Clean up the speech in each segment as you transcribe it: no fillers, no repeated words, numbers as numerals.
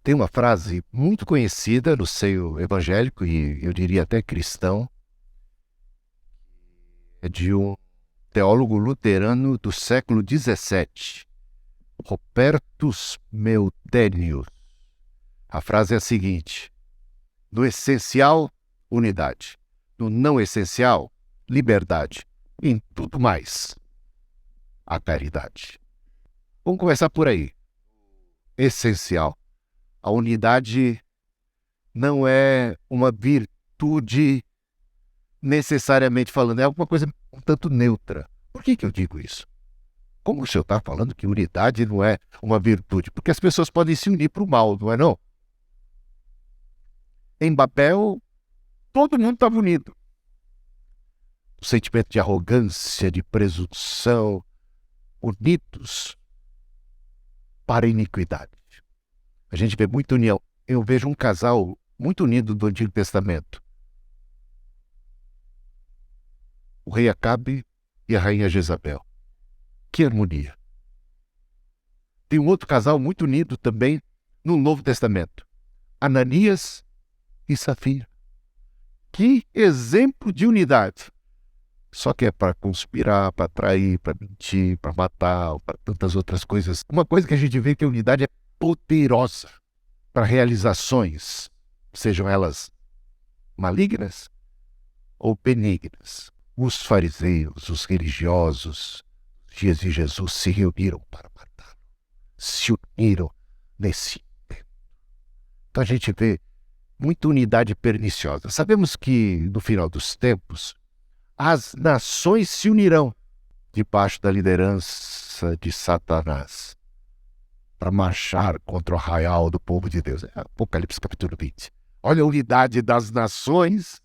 Tem uma frase muito conhecida no seio evangélico e eu diria até cristão, é de um teólogo luterano do século XVII, Robertus Meutenius. A frase é a seguinte: no essencial, unidade. No não essencial, liberdade. Em tudo mais, a caridade. Vamos começar por aí. Essencial. A unidade não é uma virtude necessariamente falando, é alguma coisa um tanto neutra. Por que eu digo isso? Como o senhor está falando que unidade não é uma virtude? Porque as pessoas podem se unir para o mal, não é não? Em Babel, todo mundo estava unido. O sentimento de arrogância, de presunção, unidos para a iniquidade. A gente vê muita união. Eu vejo um casal muito unido do Antigo Testamento. O rei Acabe e a rainha Jezabel. Que harmonia. Tem um outro casal muito unido também no Novo Testamento. Ananias e Safira. Que exemplo de unidade. Só que é para conspirar, para trair, para mentir, para matar, para tantas outras coisas. Uma coisa que a gente vê que a unidade é poderosa para realizações, sejam elas malignas ou benignas. Os fariseus, os religiosos, nos dias de Jesus se reuniram para matar, se uniram nesse tempo. Então a gente vê muita unidade perniciosa. Sabemos que no final dos tempos as nações se unirão debaixo da liderança de Satanás para marchar contra o arraial do povo de Deus. É Apocalipse capítulo 20. Olha a unidade das nações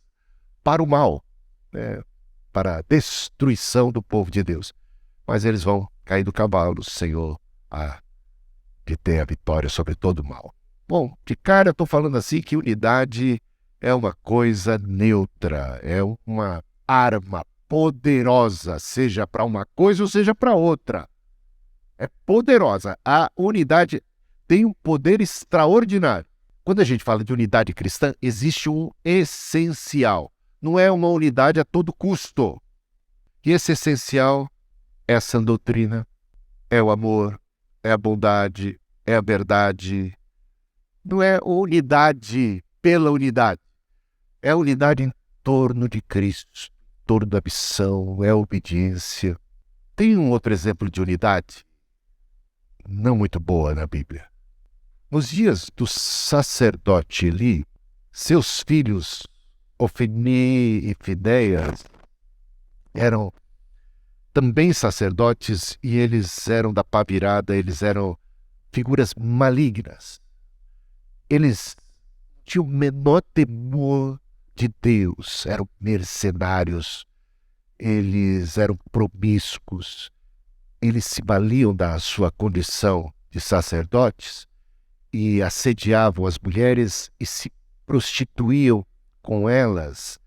para o mal, para a destruição do povo de Deus. Mas eles vão cair do cavalo, o Senhor há de ter a vitória sobre todo o mal. Bom, de cara eu estou falando assim que unidade é uma coisa neutra, é uma arma poderosa, seja para uma coisa ou seja para outra. É poderosa. A unidade tem um poder extraordinário. Quando a gente fala de unidade cristã, existe um essencial. Não é uma unidade a todo custo. E esse essencial é a sã doutrina, é o amor, é a bondade, é a verdade. Não é unidade pela unidade. É a unidade em torno de Cristo, em torno da missão, é a obediência. Tem um outro exemplo de unidade não muito boa na Bíblia. Nos dias do sacerdote Eli, seus filhos Ofni e Finéias eram também sacerdotes e eles eram da pá virada, eles eram figuras malignas. Eles tinham o menor temor de Deus, eram mercenários, eles eram promíscuos, eles se valiam da sua condição de sacerdotes e assediavam as mulheres e se prostituíam com elas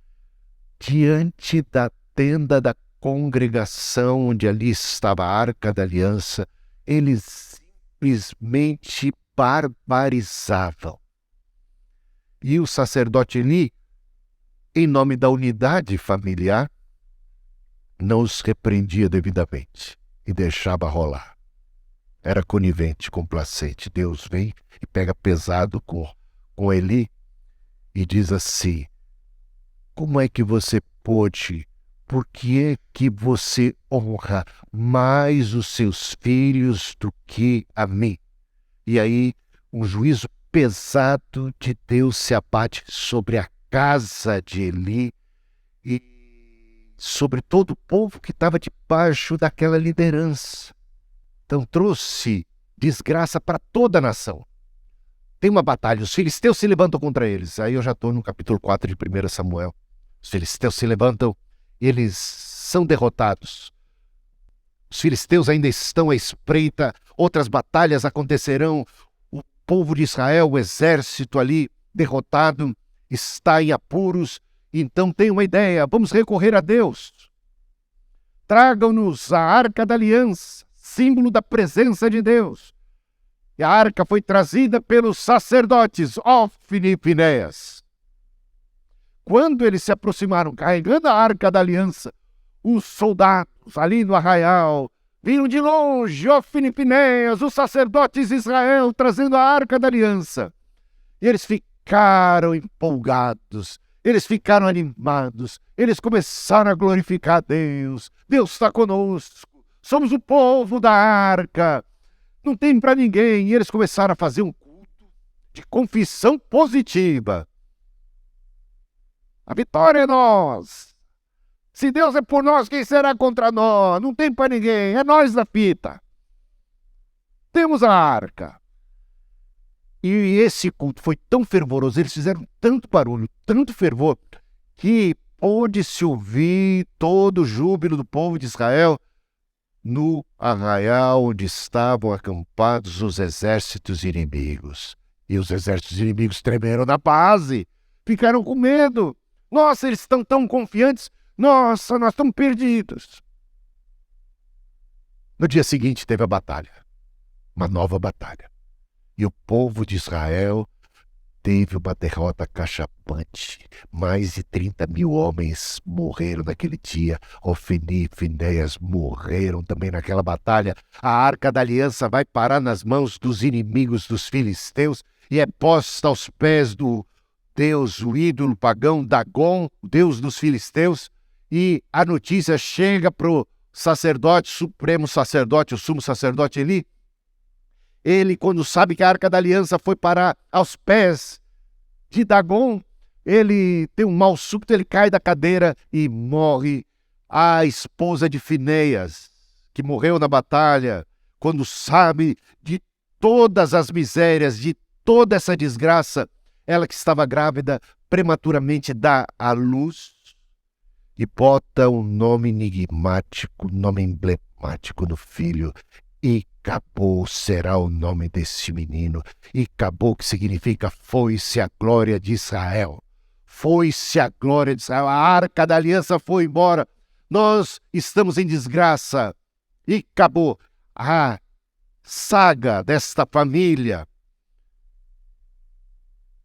diante da tenda da congregação onde ali estava a Arca da Aliança. Eles simplesmente barbarizavam. E o sacerdote Eli, em nome da unidade familiar, não os repreendia devidamente e deixava rolar. Era conivente, complacente. Deus vem e pega pesado com Eli e diz assim: como é que você pôde? Por que é que você honra mais os seus filhos do que a mim? E aí um juízo pesado de Deus se abate sobre a casa de Eli e sobre todo o povo que estava debaixo daquela liderança. Então trouxe desgraça para toda a nação. Tem uma batalha, os filisteus se levantam contra eles. Aí eu já estou no capítulo 4 de 1 Samuel. Os filisteus se levantam, eles são derrotados. Os filisteus ainda estão à espreita, outras batalhas acontecerão. O povo de Israel, o exército ali derrotado, está em apuros. Então tem uma ideia, vamos recorrer a Deus. Tragam-nos a Arca da Aliança, símbolo da presença de Deus. E a arca foi trazida pelos sacerdotes, Ófni e Finéias. Quando eles se aproximaram, carregando a arca da aliança, os soldados ali no arraial viram de longe Ófni e Finéias, os sacerdotes de Israel, trazendo a arca da aliança. E eles ficaram empolgados, eles ficaram animados, eles começaram a glorificar a Deus. Deus está conosco, somos o povo da arca, não tem para ninguém. E eles começaram a fazer um culto de confissão positiva. A vitória é nossa. Se Deus é por nós, quem será contra nós? Não tem para ninguém, é nós da fita. Temos a arca. E esse culto foi tão fervoroso, eles fizeram tanto barulho, tanto fervor, que pôde-se ouvir todo o júbilo do povo de Israel no arraial onde estavam acampados os exércitos inimigos. E os exércitos inimigos tremeram na base, ficaram com medo. Nossa, eles estão tão confiantes. Nossa, nós estamos perdidos. No dia seguinte teve a batalha, uma nova batalha. E o povo de Israel teve uma derrota cachapante. Mais de 30 mil homens morreram naquele dia. Ófni e Finéias morreram também naquela batalha. A arca da aliança vai parar nas mãos dos inimigos dos filisteus e é posta aos pés do Deus, o ídolo pagão Dagon, o Deus dos filisteus. E a notícia chega para o sacerdote, supremo sacerdote, o sumo sacerdote Eli. Ele, quando sabe que a arca da aliança foi parar aos pés de Dagon, ele tem um mal súbito, ele cai da cadeira e morre. A esposa de Finéias, que morreu na batalha, quando sabe de todas as misérias, de toda essa desgraça, ela que estava grávida, prematuramente dá à luz e bota um nome enigmático, um nome emblemático no filho. Icabô será o nome desse menino. Icabô, que significa foi-se a glória de Israel. Foi-se a glória de Israel. A arca da aliança foi embora. Nós estamos em desgraça. Icabô, a saga desta família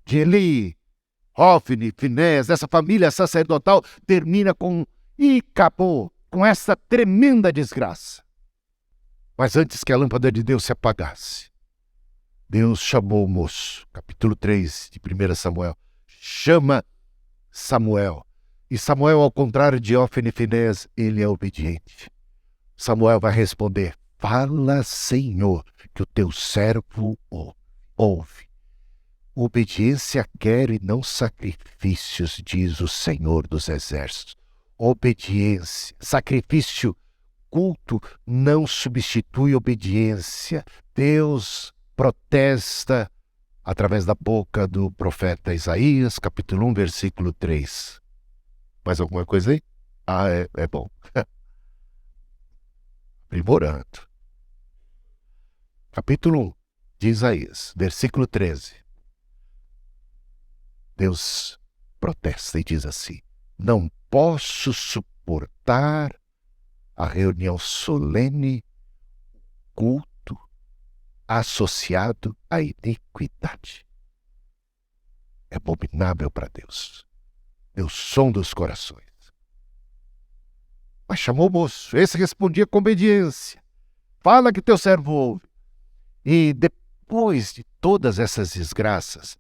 de Eli, Ófni, Finéias, dessa família sacerdotal, termina com Icabô, com essa tremenda desgraça. Mas antes que a lâmpada de Deus se apagasse, Deus chamou o moço, capítulo 3 de 1 Samuel, chama Samuel. E Samuel, ao contrário de Ófni e Finéias, ele é obediente. Samuel vai responder: fala, Senhor, que o teu servo ouve. Obediência quero e não sacrifícios, diz o Senhor dos Exércitos. Obediência, sacrifício, culto não substitui obediência. Deus protesta através da boca do profeta Isaías, capítulo 1, versículo 3. Mais alguma coisa aí? É bom. Aprimorando. Capítulo 1 de Isaías, versículo 13. Deus protesta e diz assim: não posso suportar a reunião solene, culto, associado à iniquidade. É abominável para Deus. Deus sonda os corações. Mas chamou o moço, esse respondia com obediência. Fala que teu servo ouve. E depois de todas essas desgraças,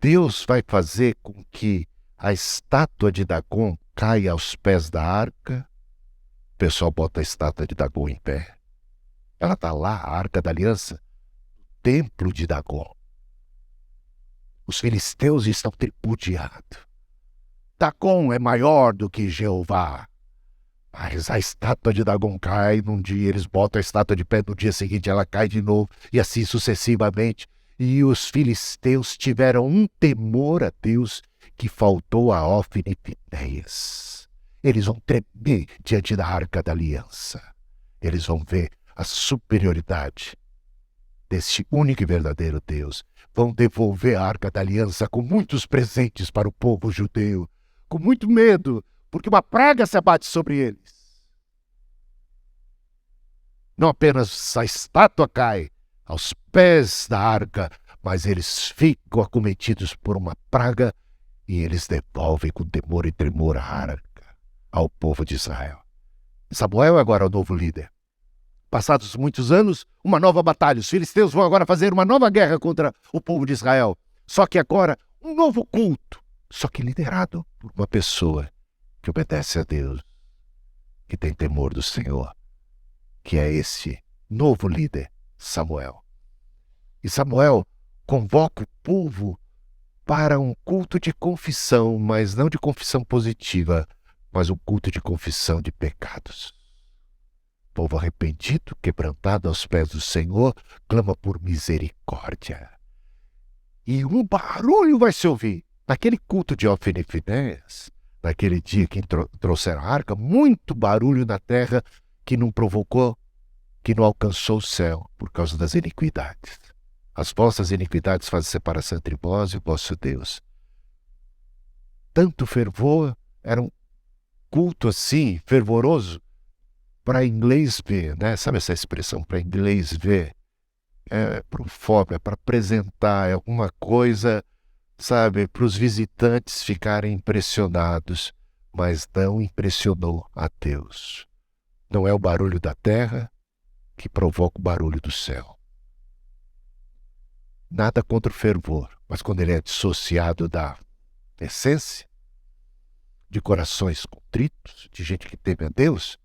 Deus vai fazer com que a estátua de Dagon caia aos pés da arca. O pessoal bota a estátua de Dagon em pé. Ela está lá, a arca da aliança, no templo de Dagon. Os filisteus estão tripudiados. Dagon é maior do que Jeová. Mas a estátua de Dagon cai num dia, eles botam a estátua de pé, no dia seguinte ela cai de novo, e assim sucessivamente. E os filisteus tiveram um temor a Deus que faltou a Ófni e Finéias. Eles vão tremer diante da arca da aliança. Eles vão ver a superioridade desse único e verdadeiro Deus. Vão devolver a arca da aliança com muitos presentes para o povo judeu, com muito medo, porque uma praga se abate sobre eles. Não apenas a estátua cai aos pés da arca, mas eles ficam acometidos por uma praga e eles devolvem com temor e tremor a arca ao povo de Israel. Samuel é agora o novo líder. Passados muitos anos, uma nova batalha. Os filisteus vão agora fazer uma nova guerra contra o povo de Israel. Só que agora, um novo culto, só que liderado por uma pessoa que obedece a Deus, que tem temor do Senhor, que é esse novo líder, Samuel. E Samuel convoca o povo para um culto de confissão, mas não de confissão positiva, mas um culto de confissão de pecados. O povo arrependido, quebrantado aos pés do Senhor, clama por misericórdia. E um barulho vai se ouvir. Naquele culto de Ofni e Finéias, naquele dia que trouxeram a arca, muito barulho na terra que não provocou, que não alcançou o céu por causa das iniquidades. As vossas iniquidades fazem separação entre vós e o vosso Deus. Tanto fervor, era um culto assim, fervoroso, para inglês ver, né? Sabe essa expressão, para inglês ver? É pro fome, é para apresentar, é alguma coisa, sabe, para os visitantes ficarem impressionados, mas não impressionou a Deus. Não é o barulho da terra que provoca o barulho do céu. Nada contra o fervor, mas quando ele é dissociado da essência, de corações contritos, de gente que teme a Deus,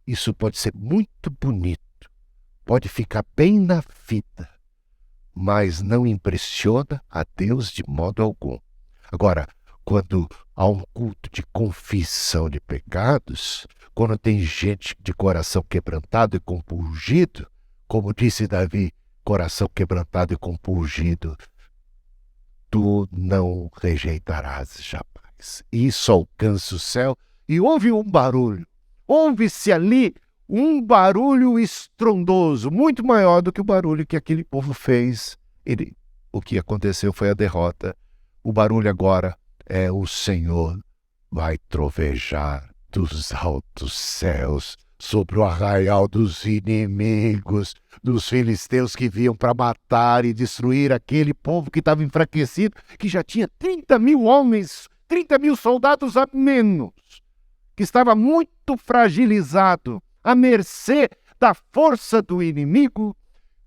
isso pode ser muito bonito, pode ficar bem na fita, mas não impressiona a Deus de modo algum. Agora, quando há um culto de confissão de pecados, quando tem gente de coração quebrantado e compungido, como disse Davi, coração quebrantado e compungido, tu não rejeitarás jamais. Isso alcança o céu e houve um barulho. Houve-se ali um barulho estrondoso, muito maior do que o barulho que aquele povo fez. O que aconteceu foi a derrota. O barulho agora é o Senhor vai trovejar dos altos céus sobre o arraial dos inimigos, dos filisteus que vinham para matar e destruir aquele povo que estava enfraquecido, que já tinha 30.000 homens, 30.000 soldados a menos, que estava muito fragilizado, à mercê da força do inimigo.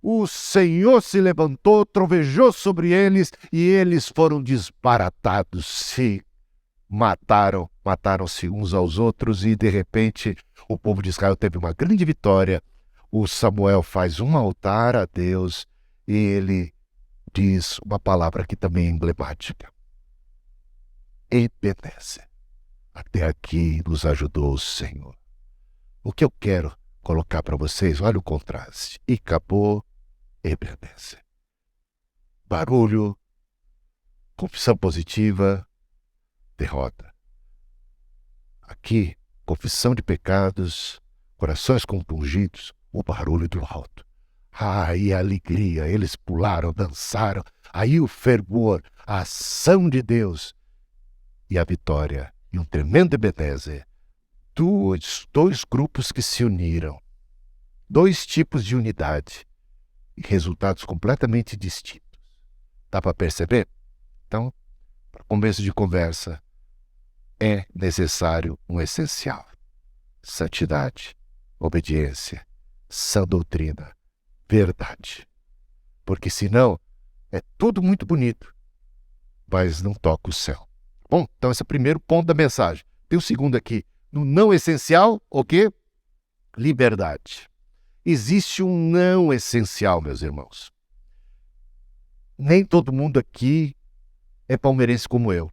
O Senhor se levantou, trovejou sobre eles e eles foram desbaratados, se mataram-se uns aos outros e de repente o povo de Israel teve uma grande vitória. O Samuel faz um altar a Deus e ele diz uma palavra que também é emblemática. Ebenezer. Até aqui nos ajudou o Senhor. O que eu quero colocar para vocês, olha o contraste. E acabou, Ebenezer. Barulho, confissão positiva, derrota. Aqui, confissão de pecados, corações compungidos, o barulho do alto. E a alegria, eles pularam, dançaram, aí o fervor, a ação de Deus e a vitória. E um tremendo Ebenezer. Dois grupos que se uniram. Dois tipos de unidade. E resultados completamente distintos. Dá para perceber? Então, para começo de conversa, é necessário um essencial. Santidade, obediência, sã doutrina, verdade. Porque senão, é tudo muito bonito, mas não toca o céu. Bom, então esse é o primeiro ponto da mensagem. Tem o segundo aqui. No não essencial, o quê? Liberdade. Existe um não essencial, meus irmãos. Nem todo mundo aqui é palmeirense como eu.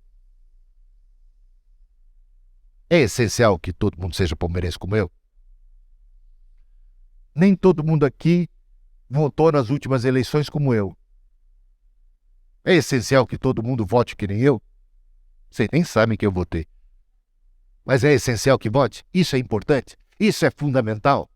É essencial que todo mundo seja palmeirense como eu? Nem todo mundo aqui votou nas últimas eleições como eu. É essencial que todo mundo vote que nem eu? Vocês nem sabem que eu votei. Mas é essencial que vote? Isso é importante? Isso é fundamental?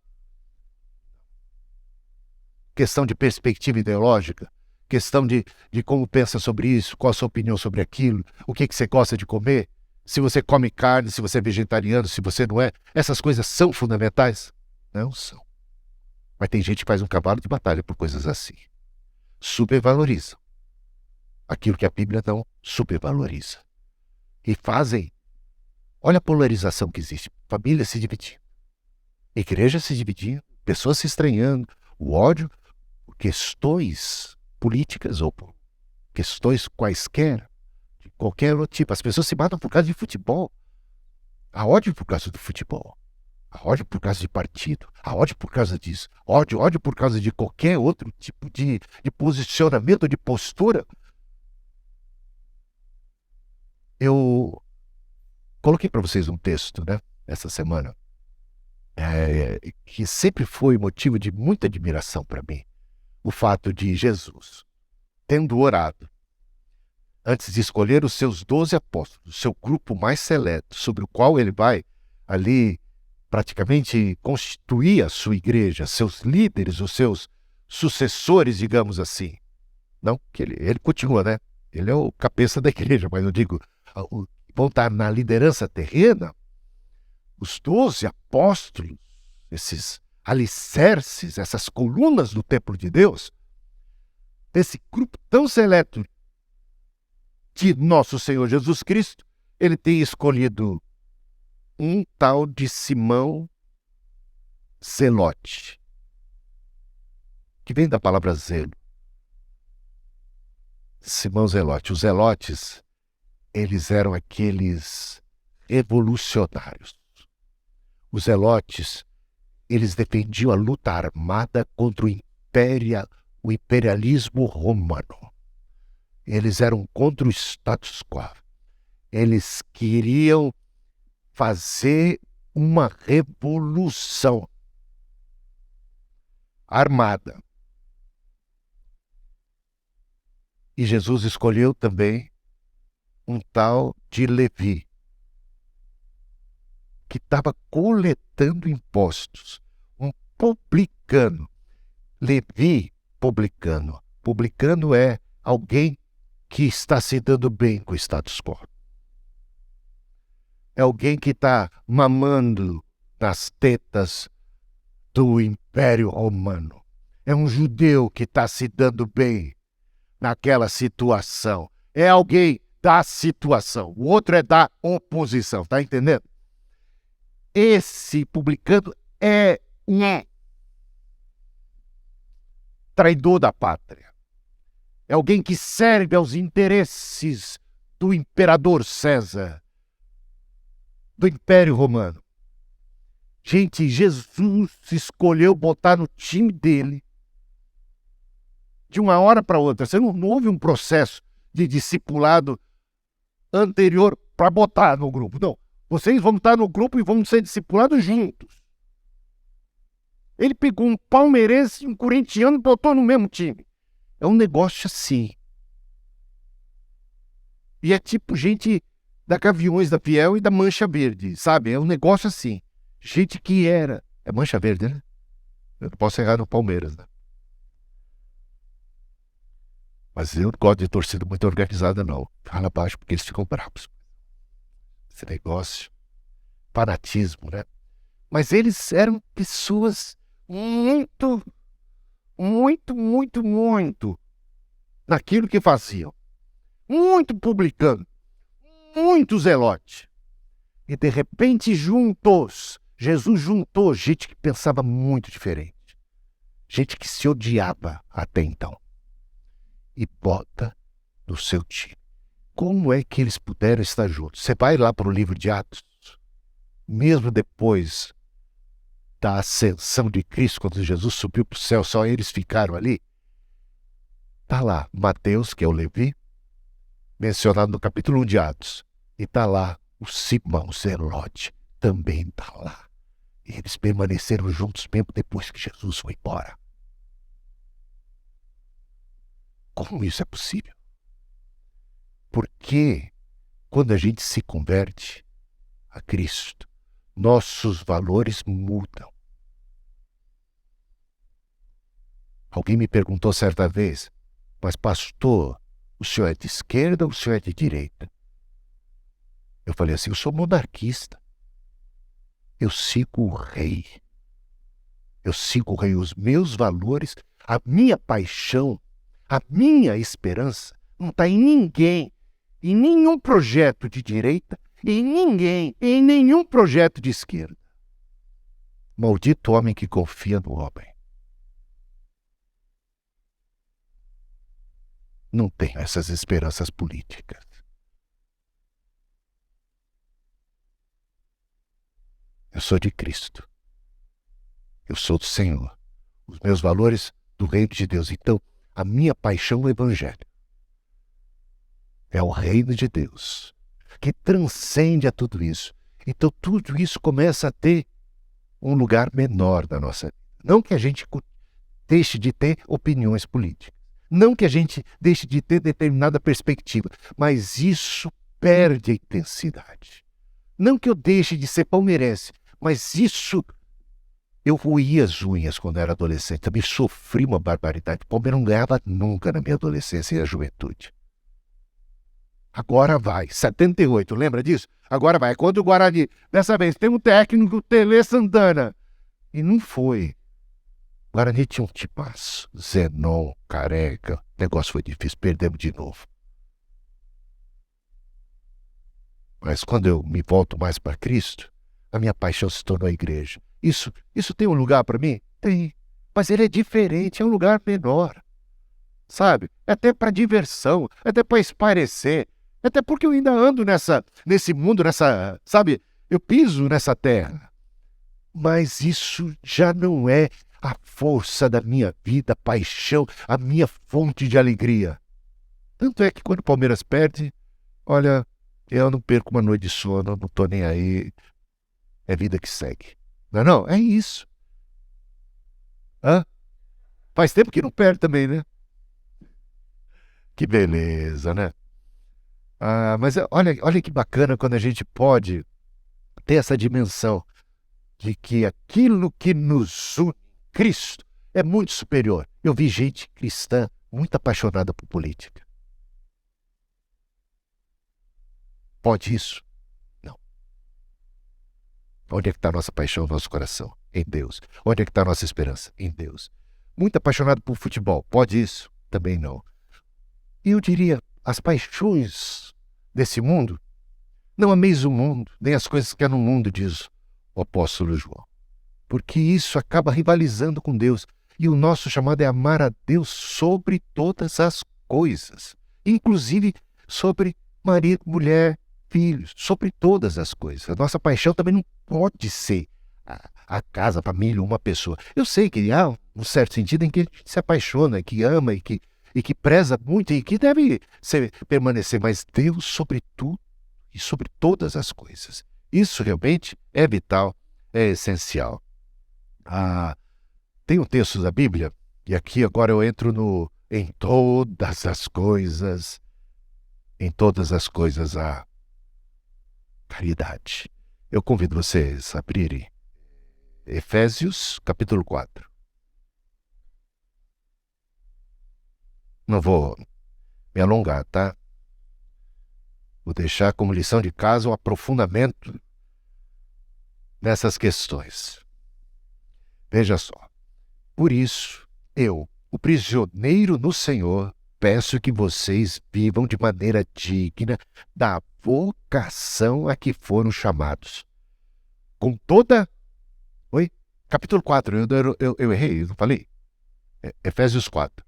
Questão de perspectiva ideológica, questão de como pensa sobre isso, qual a sua opinião sobre aquilo, o que você gosta de comer, se você come carne, se você é vegetariano, se você não é. Essas coisas são fundamentais? Não são. Mas tem gente que faz um cavalo de batalha por coisas assim. Supervalorizam aquilo que a Bíblia não supervaloriza. E fazem, olha a polarização que existe. Família se dividindo, igreja se dividindo, pessoas se estranhando, o ódio por questões políticas ou por questões quaisquer, de qualquer outro tipo. As pessoas se matam por causa de futebol. Há ódio por causa do futebol. Há ódio por causa de partido. Há ódio por causa disso. Ódio por causa de qualquer outro tipo de posicionamento, de postura. Eu coloquei para vocês um texto, né, essa semana, que sempre foi motivo de muita admiração para mim. O fato de Jesus, tendo orado, antes de escolher os seus 12 apóstolos, o seu grupo mais seleto, sobre o qual ele vai ali praticamente constituir a sua igreja, seus líderes, os seus sucessores, digamos assim. Não que ele continua, né? Ele é o cabeça da igreja, mas eu digo, vão estar na liderança terrena, os 12 apóstolos, esses alicerces, essas colunas do templo de Deus, desse grupo tão seleto de nosso Senhor Jesus Cristo, ele tem escolhido um tal de Simão Zelote, que vem da palavra zelo. Simão Zelote. Os zelotes, eles eram aqueles revolucionários. Os zelotes, eles defendiam a luta armada contra o imperialismo romano. Eles eram contra o status quo. Eles queriam fazer uma revolução armada. E Jesus escolheu também um tal de Levi, que estava coletando impostos, um publicano. Levi, publicano. Publicano é alguém que está se dando bem com o status quo. É alguém que está mamando nas tetas do Império Romano. É um judeu que está se dando bem naquela situação. É alguém da situação. O outro é da oposição, tá entendendo? Esse publicano é um traidor da pátria. É alguém que serve aos interesses do imperador César, do Império Romano. Gente, Jesus escolheu botar no time dele de uma hora para outra. Você não houve um processo de discipulado anterior para botar no grupo. Não. Vocês vão estar no grupo e vão ser discipulados juntos. Ele pegou um palmeirense e um corintiano e botou no mesmo time. É um negócio assim. E é tipo gente da Gaviões da Fiel e da Mancha Verde, sabe? É um negócio assim. Gente que era... É Mancha Verde, né? Eu não posso errar no Palmeiras, né? Mas eu não gosto de torcida muito organizada, não. Fala baixo porque eles ficam bravos. Esse negócio. Fanatismo, né? Mas eles eram pessoas muito naquilo que faziam. Muito publicano. Muito zelote. E de repente Jesus juntou gente que pensava muito diferente. Gente que se odiava até então. E bota no seu time. Como é que eles puderam estar juntos? Você vai lá para o livro de Atos, mesmo depois da ascensão de Cristo, quando Jesus subiu para o céu, só eles ficaram ali. Está lá Mateus, que é o Levi, mencionado no capítulo 1 de Atos. E está lá o Simão Zelote, também está lá. E eles permaneceram juntos mesmo depois que Jesus foi embora. Como isso é possível? Porque quando a gente se converte a Cristo, nossos valores mudam. Alguém me perguntou certa vez, mas pastor, o senhor é de esquerda ou o senhor é de direita? Eu falei assim, eu sou monarquista. Eu sigo o rei. Eu sigo o rei, os meus valores, a minha paixão, a minha esperança não está em ninguém, em nenhum projeto de direita, em nenhum projeto de esquerda. Maldito homem que confia no homem. Não tenho essas esperanças políticas. Eu sou de Cristo. Eu sou do Senhor. Os meus valores do reino de Deus. Então, a minha paixão no Evangelho é o reino de Deus, que transcende a tudo isso. Então, tudo isso começa a ter um lugar menor na nossa vida. Não que a gente deixe de ter opiniões políticas. Não que a gente deixe de ter determinada perspectiva. Mas isso perde a intensidade. Não que eu deixe de ser palmeirense. Mas isso, eu roía as unhas quando era adolescente. Também sofri uma barbaridade. O Palmeiras não ganhava nunca na minha adolescência e na juventude. Agora vai. 78, lembra disso? Agora vai. Contra o Guarani. Dessa vez tem um técnico, Tele Santana. E não foi. O Guarani tinha um tipaço. Zenon, Careca. O negócio foi difícil. Perdemos de novo. Mas quando eu me volto mais para Cristo, a minha paixão se tornou a igreja. Isso tem um lugar para mim? Tem. Mas ele é diferente, é um lugar menor. Sabe? É até para diversão, é até para espairecer. É até porque eu ainda ando nesse mundo, sabe? Eu piso nessa terra. Mas isso já não é a força da minha vida, a paixão, a minha fonte de alegria. Tanto é que quando o Palmeiras perde, olha, eu não perco uma noite de sono, não estou nem aí. É vida que segue. Não? É isso. Hã? Faz tempo que não perde também, né? Que beleza, né? Mas olha que bacana quando a gente pode ter essa dimensão de que aquilo que nos une, Cristo, é muito superior. Eu vi gente cristã muito apaixonada por política. Pode isso? Não. Onde é que está a nossa paixão, nosso coração? Em Deus. Onde é que está a nossa esperança? Em Deus. Muito apaixonado por futebol. Pode isso? Também não. E eu diria, as paixões desse mundo, não ameis o mundo, nem as coisas que há no mundo, diz o apóstolo João. Porque isso acaba rivalizando com Deus. E o nosso chamado é amar a Deus sobre todas as coisas. Inclusive sobre marido, mulher, filhos, sobre todas as coisas. A nossa paixão também não pode ser a casa, a família, uma pessoa. Eu sei que há um certo sentido em que a gente se apaixona, que ama e que preza muito e que deve permanecer, mas Deus sobre tudo e sobre todas as coisas. Isso realmente é vital, é essencial. Tem um texto da Bíblia, e aqui agora eu entro em todas as coisas há caridade. Eu convido vocês a abrirem Efésios capítulo 4. Não vou me alongar, tá? Vou deixar como lição de casa um aprofundamento nessas questões. Veja só. Por isso, eu, o prisioneiro no Senhor, peço que vocês vivam de maneira digna da vocação a que foram chamados. Com toda... Oi? Capítulo 4, eu errei, eu não falei? Efésios 4.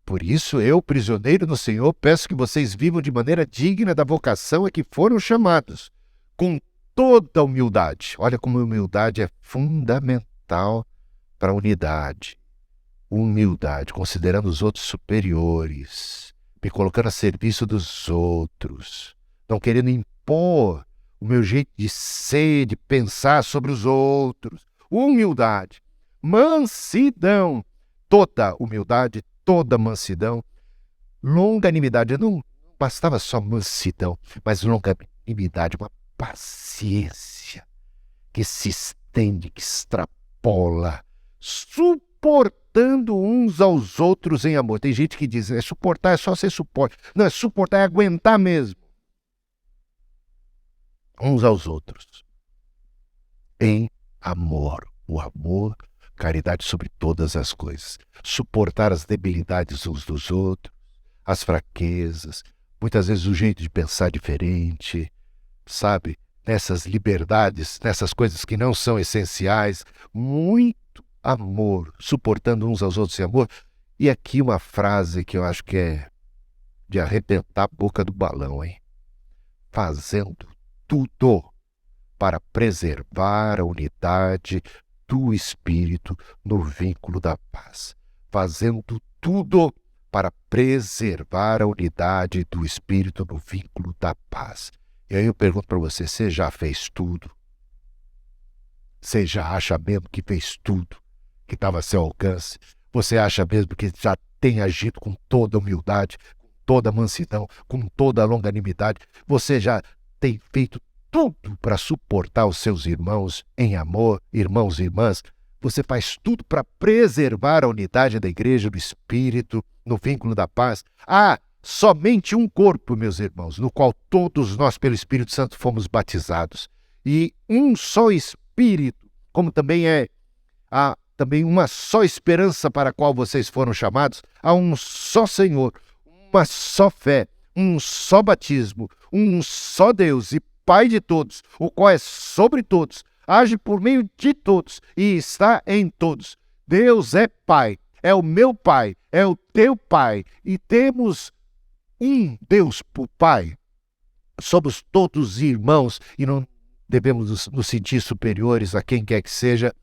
Por isso, eu, prisioneiro no Senhor, peço que vocês vivam de maneira digna da vocação a que foram chamados, com toda humildade. Olha como a humildade é fundamental para a unidade. Humildade, considerando os outros superiores, me colocando a serviço dos outros, não querendo impor o meu jeito de ser, de pensar sobre os outros. Humildade, mansidão, toda humildade, toda mansidão, longanimidade. Não bastava só mansidão, mas longanimidade, uma paciência que se estende, que extrapola, suportando uns aos outros em amor. Tem gente que diz, suportar é só ser suporte. Não, suportar é aguentar mesmo. Uns aos outros em amor. O amor, caridade sobre todas as coisas. Suportar as debilidades uns dos outros, as fraquezas, muitas vezes o jeito de pensar diferente, sabe? Nessas liberdades, nessas coisas que não são essenciais. Muito amor, suportando uns aos outros em amor. E aqui uma frase que eu acho que é de arrebentar a boca do balão, hein? Fazendo tudo para preservar a unidade do Espírito no vínculo da paz. Fazendo tudo para preservar a unidade do Espírito no vínculo da paz. E aí eu pergunto para você, você já fez tudo? Você já acha mesmo que fez tudo que estava a seu alcance? Você acha mesmo que já tem agido com toda humildade, com toda mansidão, com toda longanimidade? Você já tem feito tudo para suportar os seus irmãos em amor, irmãos e irmãs? Você faz tudo para preservar a unidade da igreja, do Espírito, no vínculo da paz? Há somente um corpo, meus irmãos, no qual todos nós, pelo Espírito Santo, fomos batizados. E um só Espírito, como também há também uma só esperança para a qual vocês foram chamados, há um só Senhor, uma só fé, um só batismo, um só Deus e Pai de todos, o qual é sobre todos, age por meio de todos e está em todos. Deus é Pai, é o meu Pai, é o teu Pai, e temos um Deus por Pai. Somos todos irmãos e não devemos nos sentir superiores a quem quer que seja,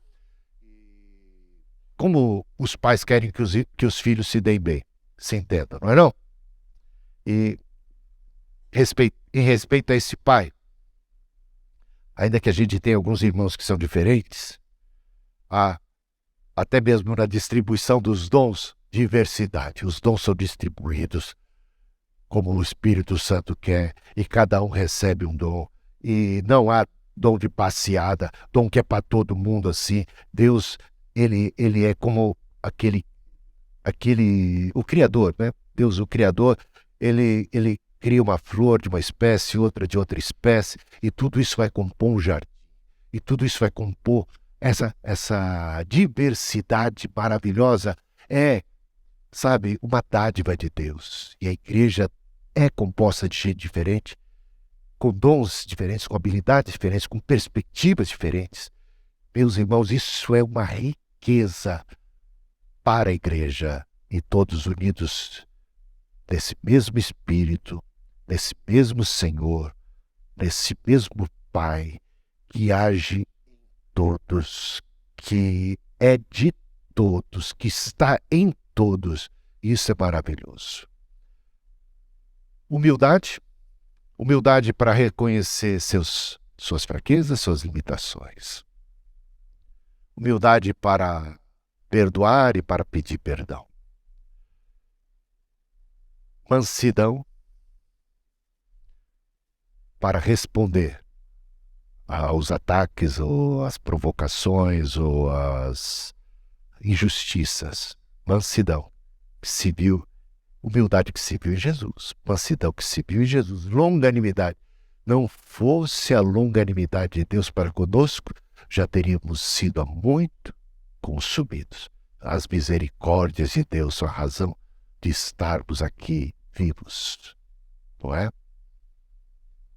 como os pais querem que os filhos se deem bem, se entendam, não é não? E em respeito a esse Pai, ainda que a gente tenha alguns irmãos que são diferentes, há até mesmo na distribuição dos dons, diversidade. Os dons são distribuídos como o Espírito Santo quer, e cada um recebe um dom. E não há dom de passeada, dom que é para todo mundo assim. Deus, ele é como o Criador, né? Deus, o Criador, ele cria uma flor de uma espécie, outra de outra espécie, e tudo isso vai compor um jardim. E tudo isso vai compor essa diversidade maravilhosa. Sabe, uma dádiva de Deus. E a igreja é composta de gente diferente, com dons diferentes, com habilidades diferentes, com perspectivas diferentes. Meus irmãos, isso é uma riqueza para a igreja, e todos unidos nesse mesmo Espírito, nesse mesmo Senhor, nesse mesmo Pai, que age em todos, que é de todos, que está em todos. Isso é maravilhoso. Humildade para reconhecer suas fraquezas, suas limitações. Humildade para perdoar e para pedir perdão. Mansidão para responder aos ataques ou às provocações ou às injustiças. Mansidão que se viu, humildade que se viu em Jesus, mansidão que se viu em Jesus, longanimidade. Não fosse a longanimidade de Deus para conosco, já teríamos sido há muito consumidos. As misericórdias de Deus são a razão de estarmos aqui vivos, não é?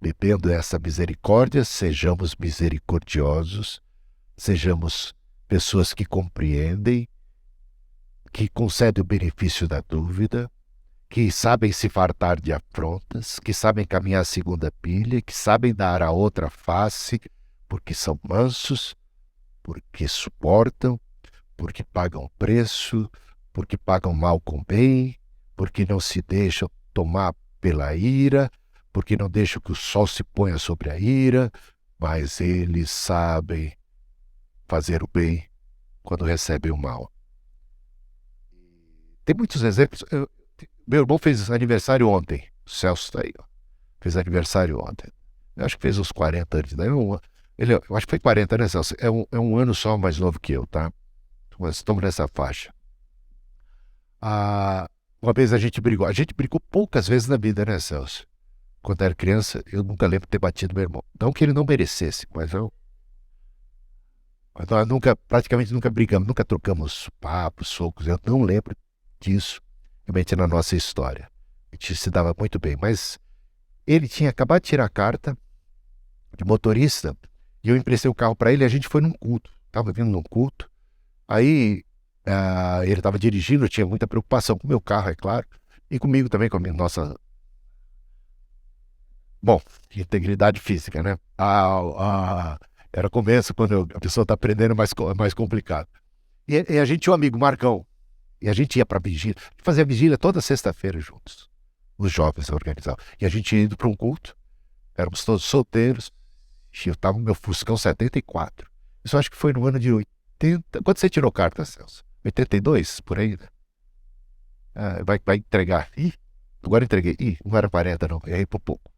Bebendo essa misericórdia, sejamos misericordiosos, sejamos pessoas que compreendem, que concedem o benefício da dúvida, que sabem se fartar de afrontas, que sabem caminhar a segunda pilha, que sabem dar a outra face, porque são mansos, porque suportam, porque pagam preço, porque pagam mal com bem, porque não se deixam tomar pela ira, porque não deixam que o sol se ponha sobre a ira, mas eles sabem fazer o bem quando recebem o mal. Tem muitos exemplos. Meu irmão fez aniversário ontem. O Celso está aí. Ó. Fez aniversário ontem. Eu acho que fez uns 40 anos. Né? Eu acho que foi 40, né, Celso? É um ano só mais novo que eu, tá? Nós estamos nessa faixa. Uma vez a gente brigou. A gente brigou poucas vezes na vida, né, Celso? Quando era criança, eu nunca lembro de ter batido meu irmão. Não que ele não merecesse, mas eu... Nós nunca, praticamente nunca brigamos, nunca trocamos papos, socos. Eu não lembro disso realmente na nossa história. A gente se dava muito bem, mas ele tinha acabado de tirar a carta de motorista e eu emprestei o carro para ele e a gente foi num culto. Estava vindo num culto. Aí ele estava dirigindo, eu tinha muita preocupação com o meu carro, é claro, e comigo também, com a minha nossa. Bom, integridade física, né? Era começo, quando a pessoa está aprendendo, é mais complicado. E a gente tinha um amigo, Marcão, e a gente ia para vigília, a gente fazia vigília toda sexta-feira juntos, os jovens organizavam. E a gente ia indo para um culto, éramos todos solteiros, e eu estava no meu Fuscão 74. Isso eu acho que foi no ano de 80. Quando você tirou carta, Celso? 82, por aí, né? Vai entregar. Ih, agora entreguei. Ih, não era 40, não, errei por pouco.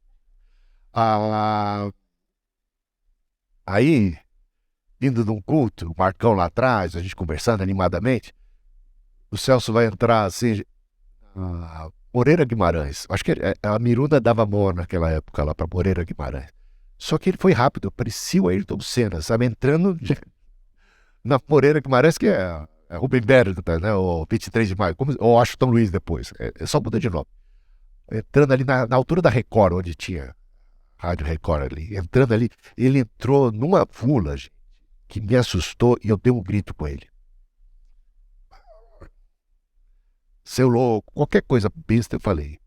Ah, aí, indo de um culto, o Marcão lá atrás, a gente conversando animadamente, o Celso vai entrar assim, Moreira Guimarães. Acho que a Miruna dava amor naquela época lá para Moreira Guimarães. Só que ele foi rápido, parecia o Ayrton Senna, sabe? Entrando na Moreira Guimarães, que é Rubem Berg, tá, né? O 23 de maio, ou Washington Luiz depois. É só mudar de nome. Entrando ali na altura da Record, onde tinha Rádio Record ali. Entrando ali, ele entrou numa fula, gente, que me assustou e eu dei um grito com ele. Seu louco, qualquer coisa besta eu falei.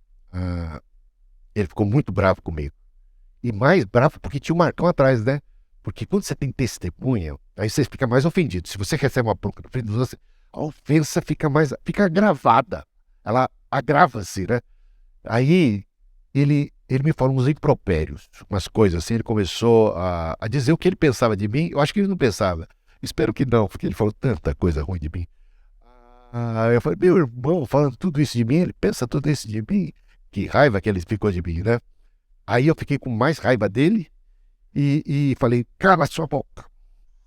Ele ficou muito bravo comigo. E mais bravo porque tinha um Marcão atrás, né? Porque quando você tem testemunha, aí você fica mais ofendido. Se você recebe uma bronca na frente dos outros, a ofensa fica agravada. Ela agrava-se, né? Aí ele me falou uns impropérios, umas coisas assim. Ele começou a dizer o que ele pensava de mim. Eu acho que ele não pensava. Espero que não, porque ele falou tanta coisa ruim de mim. Eu falei, meu irmão, falando tudo isso de mim, ele pensa tudo isso de mim. Que raiva que ele ficou de mim, né? Aí eu fiquei com mais raiva dele e falei, cala sua boca,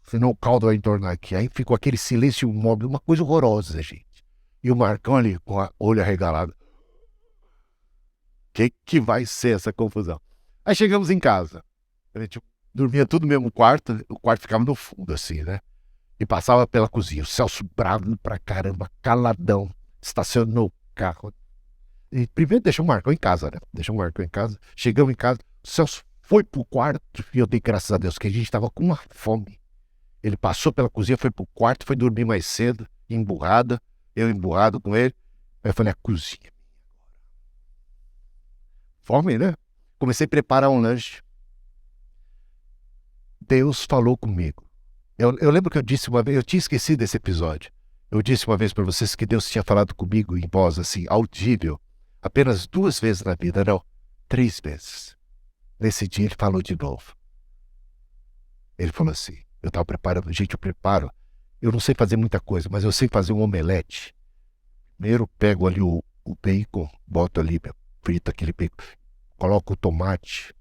senão o caldo vai entornar aqui. Aí ficou aquele silêncio móvel, uma coisa horrorosa, gente. E o Marcão ali com o olho arregalado. Que vai ser essa confusão? Aí chegamos em casa. A gente dormia tudo no mesmo quarto, o quarto ficava no fundo, assim, né? E passava pela cozinha. O Celso bravo pra caramba, caladão, estacionou o carro. E primeiro deixou o Marcão em casa, né? Deixou o Marcão em casa. Chegamos em casa, o Celso foi pro quarto e eu dei graças a Deus que a gente tava com uma fome. Ele passou pela cozinha, foi pro quarto, foi dormir mais cedo, emburrada, eu emburrado com ele. Aí eu falei, a cozinha. Fome, né? Comecei a preparar um lanche. Deus falou comigo. Eu lembro que eu disse uma vez, eu tinha esquecido desse episódio. Eu disse uma vez para vocês que Deus tinha falado comigo em voz assim, audível, apenas 2 vezes na vida, não, 3 vezes. Nesse dia ele falou de novo. Ele falou assim, eu estava preparando, gente, eu preparo. Eu não sei fazer muita coisa, mas eu sei fazer um omelete. Primeiro pego ali o bacon, boto ali, frito aquele bacon, coloco o tomate,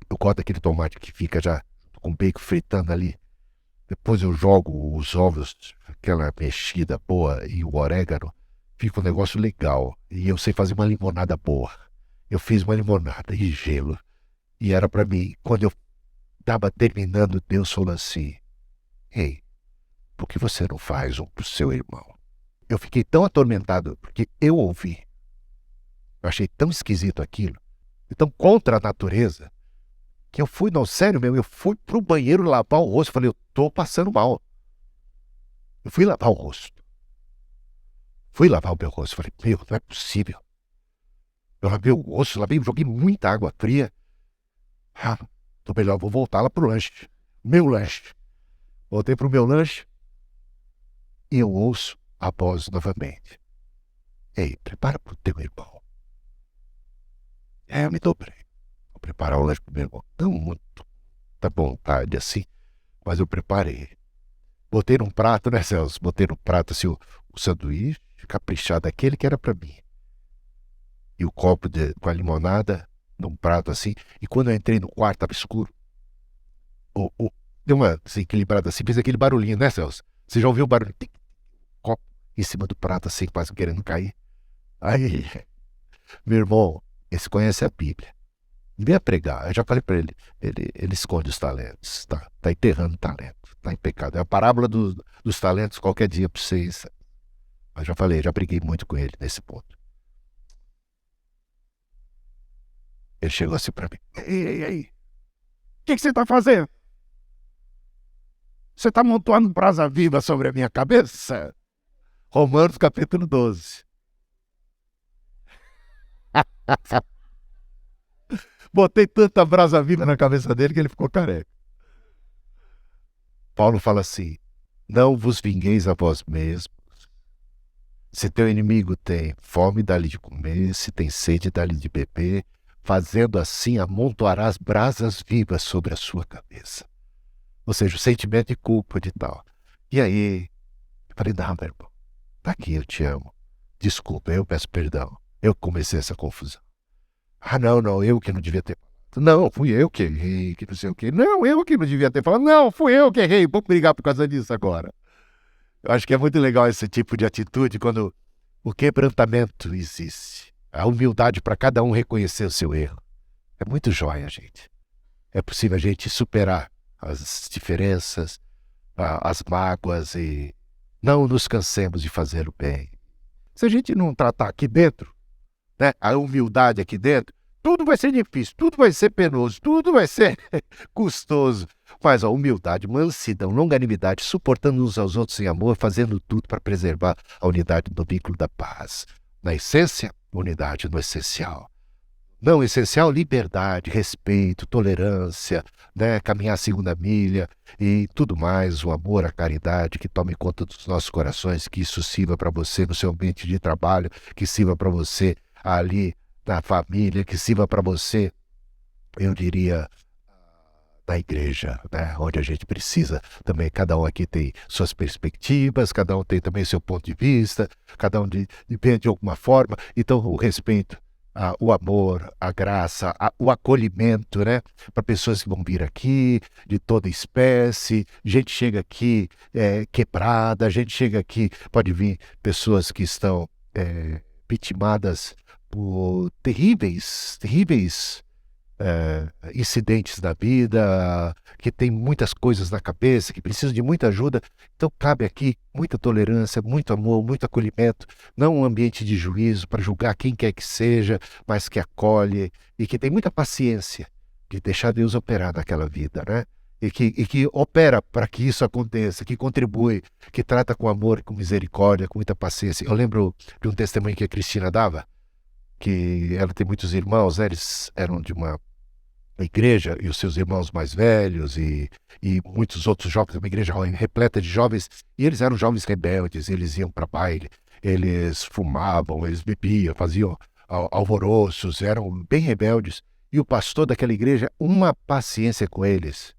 eu corto aquele tomate que fica já com bacon fritando ali. Depois eu jogo os ovos, aquela mexida boa e o orégano. Fica um negócio legal. E eu sei fazer uma limonada boa. Eu fiz uma limonada e gelo. E era para mim. Quando eu estava terminando, Deus falou assim: Ei, por que você não faz um pro seu irmão? Eu fiquei tão atormentado porque eu ouvi. Eu achei tão esquisito aquilo. Tão contra a natureza. Que eu fui, não, sério mesmo, eu fui pro banheiro lavar o rosto. Falei, eu tô passando mal. Eu fui lavar o rosto. Fui lavar o meu rosto. Falei, meu, não é possível. Eu lavei o rosto, joguei muita água fria. Tô melhor, vou voltar lá pro lanche. Meu lanche. Voltei pro meu lanche e eu ouço a voz novamente. Ei, prepara pro teu irmão. Eu me dobrei. Vou preparar o lanche pro meu irmão. Não muito da vontade assim, mas eu preparei. Botei num prato, né, Celso? Botei no prato assim o sanduíche, caprichado, aquele que era para mim. E o copo com a limonada num prato assim. E quando eu entrei no quarto, estava escuro. Deu uma desequilibrada assim, fez aquele barulhinho, né, Celso? Você já ouviu o barulho? Tic, copo em cima do prato assim, quase querendo cair. Aí, meu irmão, esse conhece a Bíblia. Não ia pregar. Eu já falei para ele, ele esconde os talentos, tá enterrando talento. Está em pecado. É a parábola dos talentos qualquer dia para vocês. Mas já falei, já briguei muito com ele nesse ponto. Ele chegou assim para mim. Ei. O que você está fazendo? Você está amontoando brasa viva sobre a minha cabeça? Romanos capítulo 12. Botei tanta brasa viva na cabeça dele que ele ficou careca. Paulo fala assim: não vos vingueis a vós mesmos. Se teu inimigo tem fome, dá-lhe de comer. Se tem sede, dá-lhe de beber. Fazendo assim, amontoarás brasas vivas sobre a sua cabeça. Ou seja, o sentimento de culpa de tal. E aí, eu falei: não, meu irmão, tá aqui, eu te amo. Desculpa, eu peço perdão. Eu comecei essa confusão. Ah, não, eu que não devia ter falado. Não, fui eu que errei, que não sei o quê. Não, eu que não devia ter falado. Não, fui eu que errei. Vamos brigar por causa disso agora. Eu acho que é muito legal esse tipo de atitude quando o quebrantamento existe. A humildade para cada um reconhecer o seu erro. É muito jóia, gente. É possível a gente superar as diferenças, as mágoas e não nos cansemos de fazer o bem. Se a gente não tratar aqui dentro, né, a humildade aqui dentro, tudo vai ser difícil, tudo vai ser penoso, tudo vai ser custoso. Mas a humildade, mansidão, longanimidade, suportando uns aos outros em amor, fazendo tudo para preservar a unidade do vínculo da paz. Na essência, unidade no essencial. Não essencial, liberdade, respeito, tolerância, né, caminhar a segunda milha e tudo mais, o amor, a caridade que tome conta dos nossos corações, que isso sirva para você no seu ambiente de trabalho, que sirva para você ali na família, que sirva para você, eu diria, na igreja, né? Onde a gente precisa também, cada um aqui tem suas perspectivas, cada um tem também seu ponto de vista, cada um depende de alguma forma, então o respeito, o amor, a graça, o acolhimento, né? Para pessoas que vão vir aqui, de toda espécie, gente chega aqui quebrada, gente chega aqui, pode vir pessoas que estão vitimadas por terríveis incidentes da vida, que tem muitas coisas na cabeça, que precisam de muita ajuda. Então cabe aqui muita tolerância, muito amor, muito acolhimento, não um ambiente de juízo para julgar quem quer que seja, mas que acolhe e que tem muita paciência de deixar Deus operar naquela vida, né? E que opera para que isso aconteça, que contribui, que trata com amor, com misericórdia, com muita paciência. Eu lembro de um testemunho que a Cristina dava, que ela tem muitos irmãos, né? Eles eram de uma igreja e os seus irmãos mais velhos e muitos outros jovens, uma igreja repleta de jovens, e eles eram jovens rebeldes, eles iam para baile, eles fumavam, eles bebiam, faziam alvoroços, eram bem rebeldes, e o pastor daquela igreja, uma paciência com eles,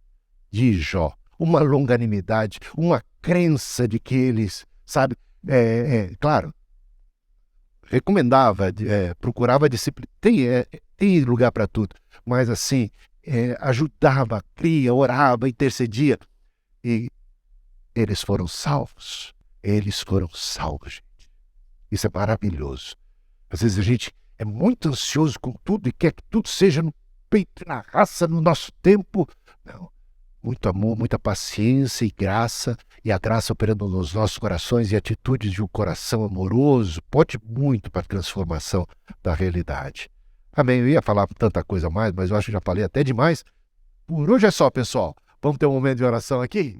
de Jó, uma longanimidade, uma crença de que eles, sabe, claro, recomendava, procurava disciplina, tem lugar para tudo, mas assim, ajudava, cria, orava, intercedia, e eles foram salvos, gente. Isso é maravilhoso. Às vezes a gente é muito ansioso com tudo e quer que tudo seja no peito, na raça, no nosso tempo. Não. Muito amor, muita paciência e graça, e a graça operando nos nossos corações e atitudes de um coração amoroso pode muito para a transformação da realidade. Amém. Eu ia falar tanta coisa a mais, mas eu acho que já falei até demais. Por hoje é só, pessoal. Vamos ter um momento de oração aqui?